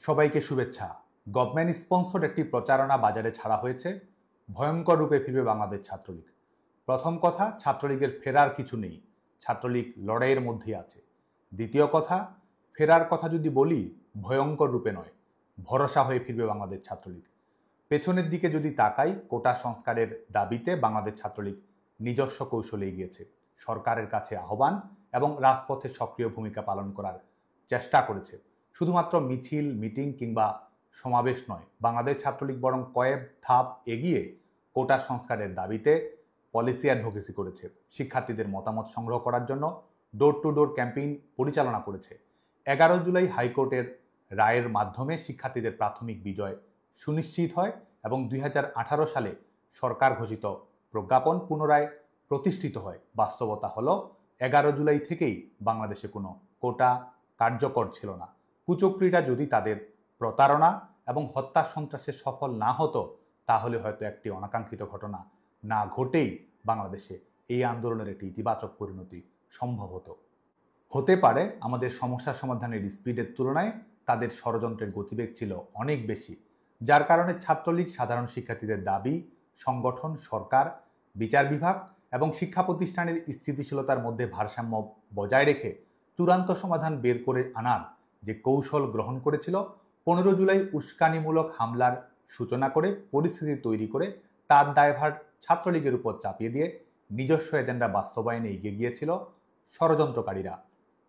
সবাইকে শুভেচ্ছা। Government sponsored একটি প্রচারণা বাজারে ছাড়া হয়েছে। ভয়ঙ্কর রূপে ফিরবে বাংলাদেশ ছাত্রলীগ। প্রথম কথা, ছাত্রলীগের ফেরার কিছু নেই, ছাত্রলীগ লড়াইয়ের মধ্যেই আছে। দ্বিতীয় কথা, ফেরার কথা যদি বলি, ভয়ঙ্কর রূপে নয়, ভরসা হয়ে ফিরবে বাংলাদেশ ছাত্রলীগ। পেছনের দিকে যদি তাকাই, কোটা সংস্কারের দাবিতে বাংলাদেশ ছাত্রলীগ নিজস্ব কৌশলে এগিয়েছে, সরকারের কাছে আহ্বান এবং রাজপথে সক্রিয় ভূমিকা পালন করার চেষ্টা করেছে। শুধুমাত্র মিছিল, মিটিং কিংবা সমাবেশ নয়, বাংলাদেশ ছাত্রলীগ বরং কয়েক ধাপ এগিয়ে কোটা সংস্কারের দাবিতে পলিসি অ্যাডভোকেসি করেছে। শিক্ষার্থীদের মতামত সংগ্রহ করার জন্য ডোর টু ডোর ক্যাম্পেইন পরিচালনা করেছে। 11 জুলাই হাইকোর্টের রায়ের মাধ্যমে শিক্ষার্থীদের প্রাথমিক বিজয় সুনিশ্চিত হয় এবং 2018 সালে সরকার ঘোষিত প্রজ্ঞাপন পুনরায় প্রতিষ্ঠিত হয়। বাস্তবতা হলো 11 জুলাই থেকেই বাংলাদেশে কোনো কোটা কার্যকর ছিল না। কুচক্রীরা যদি তাদের প্রতারণা এবং হত্যা সন্ত্রাসে সফল না হতো, তাহলে হয়তো একটি অনাকাঙ্ক্ষিত ঘটনা না ঘটেই বাংলাদেশে এই আন্দোলনের একটি ইতিবাচক পরিণতি সম্ভব হতে পারে। আমাদের সমস্যা সমাধানের স্পিডের তুলনায় তাদের ষড়যন্ত্রের গতিবেগ ছিল অনেক বেশি, যার কারণে ছাত্রলীগ সাধারণ শিক্ষার্থীদের দাবি, সংগঠন, সরকার, বিচার বিভাগ এবং শিক্ষা প্রতিষ্ঠানের স্থিতিশীলতার মধ্যে ভারসাম্য বজায় রেখে চূড়ান্ত সমাধান বের করে আনার যে কৌশল গ্রহণ করেছিল, 15 জুলাই উস্কানিমূলক হামলার সূচনা করে পরিস্থিতি তৈরি করে তার দায়ভার ছাত্রলীগের উপর চাপিয়ে দিয়ে নিজস্ব এজেন্ডা বাস্তবায়নে এগিয়ে গিয়েছিল ষড়যন্ত্রকারীরা।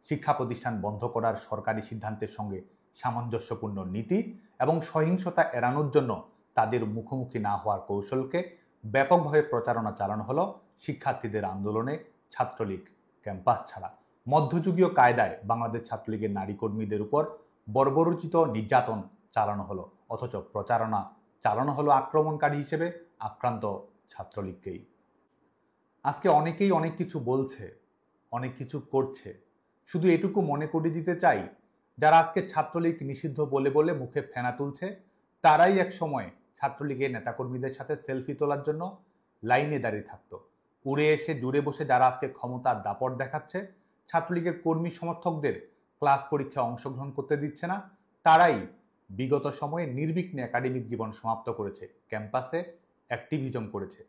শিক্ষা প্রতিষ্ঠান বন্ধ করার সরকারি সিদ্ধান্তের সঙ্গে সামঞ্জস্যপূর্ণ নীতি এবং সহিংসতা এড়ানোর জন্য তাদের মুখোমুখি না হওয়ার কৌশলকে ব্যাপকভাবে প্রচারণা চালানো হলো শিক্ষার্থীদের আন্দোলনে ছাত্রলীগ ক্যাম্পাস ছাড়া। মধ্যযুগীয় কায়দায় বাংলাদেশ ছাত্রলীগের নারী কর্মীদের উপর বর্বরোচিত নির্যাতন চালানো হলো, অথচ প্রচারণা চালানো হলো আক্রমণকারী হিসেবে আক্রান্ত ছাত্রলীগকেই। আজকে অনেকেই অনেক কিছু বলছে, অনেক কিছু করছে। শুধু এটুকু মনে করিয়ে দিতে চাই, যারা আজকে ছাত্রলীগ নিষিদ্ধ বলে বলে মুখে ফেনা তুলছে, তারাই এক সময় ছাত্রলীগের নেতাকর্মীদের সাথে সেলফি তোলার জন্য লাইনে দাঁড়িয়ে থাকতো। উড়ে এসে জুড়ে বসে যারা আজকে ক্ষমতার দাপট দেখাচ্ছে, ছাত্রলীগের কর্মী সমর্থকদের ক্লাস পরীক্ষায় অংশগ্রহণ করতে দিচ্ছে না, তারাই বিগত সময়ে নির্বিঘ্নে একাডেমিক জীবন সমাপ্ত করেছে, ক্যাম্পাসে অ্যাক্টিভিজম করেছে।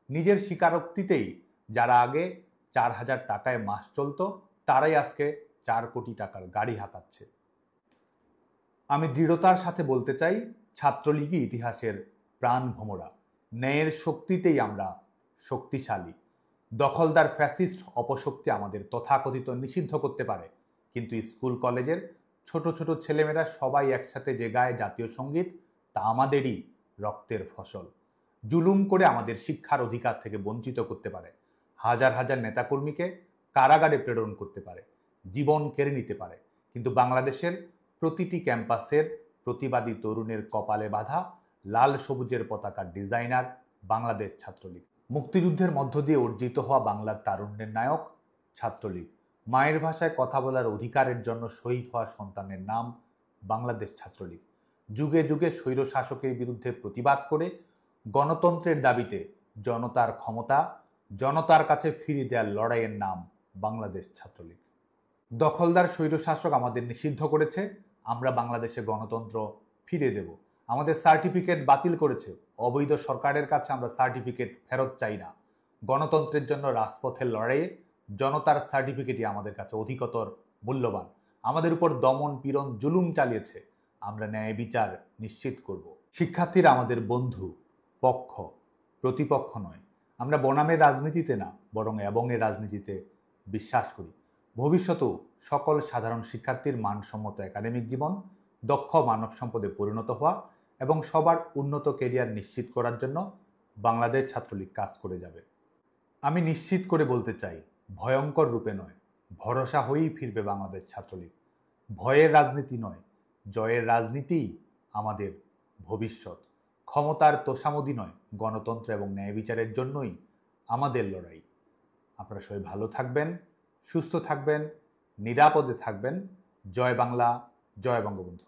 নিজের স্বীকারোক্তিতেই যারা আগে 4000 টাকায় মাস চলতো, তারাই আজকে 4 কোটি টাকার গাড়ি হাঁকাচ্ছে। আমি দৃঢ়তার সাথে বলতে চাই, ছাত্রলীগই ইতিহাসের প্রাণ ভোমরা। ন্যায়ের শক্তিতেই আমরা শক্তিশালী। দখলদার ফ্যাসিস্ট অপশক্তি আমাদের তথাকথিত নিষিদ্ধ করতে পারে, কিন্তু স্কুল কলেজের ছোট ছোট ছেলেমেয়েরা সবাই একসাথে যে গায় জাতীয় সঙ্গীত, তা আমাদেরই রক্তের ফসল। জুলুম করে আমাদের শিক্ষার অধিকার থেকে বঞ্চিত করতে পারে, হাজার হাজার নেতাকর্মীকে কারাগারে প্রেরণ করতে পারে, জীবন কেড়ে নিতে পারে, কিন্তু বাংলাদেশের প্রতিটি ক্যাম্পাসের প্রতিবাদী তরুণের কপালে বাঁধা লাল সবুজের পতাকার ডিজাইনার বাংলাদেশ ছাত্রলীগ। মুক্তিযুদ্ধের মধ্য দিয়ে অর্জিত হওয়া বাংলার তারুণ্যের নায়ক ছাত্রলীগ। মায়ের ভাষায় কথা বলার অধিকারের জন্য শহীদ হওয়া সন্তানের নাম বাংলাদেশ ছাত্রলীগ। যুগে যুগে স্বৈর শাসকের বিরুদ্ধে প্রতিবাদ করে গণতন্ত্রের দাবিতে জনতার ক্ষমতা জনতার কাছে ফিরিয়ে দেওয়ার লড়াইয়ের নাম বাংলাদেশ ছাত্রলীগ। দখলদার স্বৈরশাসক আমাদের নিষিদ্ধ করেছে, আমরা বাংলাদেশে গণতন্ত্র ফিরিয়ে দেব। আমাদের সার্টিফিকেট বাতিল করেছে, অবৈধ সরকারের কাছে আমরা সার্টিফিকেট ফেরত চাই না। গণতন্ত্রের জন্য রাজপথের লড়াইয়ে জনতার সার্টিফিকেটই আমাদের কাছে অধিকতর মূল্যবান। আমাদের উপর দমন পীড়ন জুলুম চালিয়েছে, আমরা ন্যায় বিচার নিশ্চিত করব। শিক্ষার্থীরা আমাদের বন্ধু, পক্ষ, প্রতিপক্ষ নয়। আমরা বনামের রাজনীতিতে না, বরং এবংয়ের রাজনীতিতে বিশ্বাস করি। ভবিষ্যতেও সকল সাধারণ শিক্ষার্থীর মানসম্মত একাডেমিক জীবন, দক্ষ মানব সম্পদে পরিণত হওয়া এবং সবার উন্নত ক্যারিয়ার নিশ্চিত করার জন্য বাংলাদেশ ছাত্রলীগ কাজ করে যাবে। আমি নিশ্চিত করে বলতে চাই, ভয়ঙ্কর রূপে নয়, ভরসা হয়েই ফিরবে বাংলাদেশ ছাত্রলীগ। ভয়ের রাজনীতি নয়, জয়ের রাজনীতিই আমাদের ভবিষ্যৎ। ক্ষমতার তোষামোদী নয়, গণতন্ত্র এবং ন্যায় বিচারের জন্যই আমাদের লড়াই। আপনারা সবাই ভালো থাকবেন, সুস্থ থাকবেন, নিরাপদে থাকবেন। জয় বাংলা, জয় বঙ্গবন্ধু।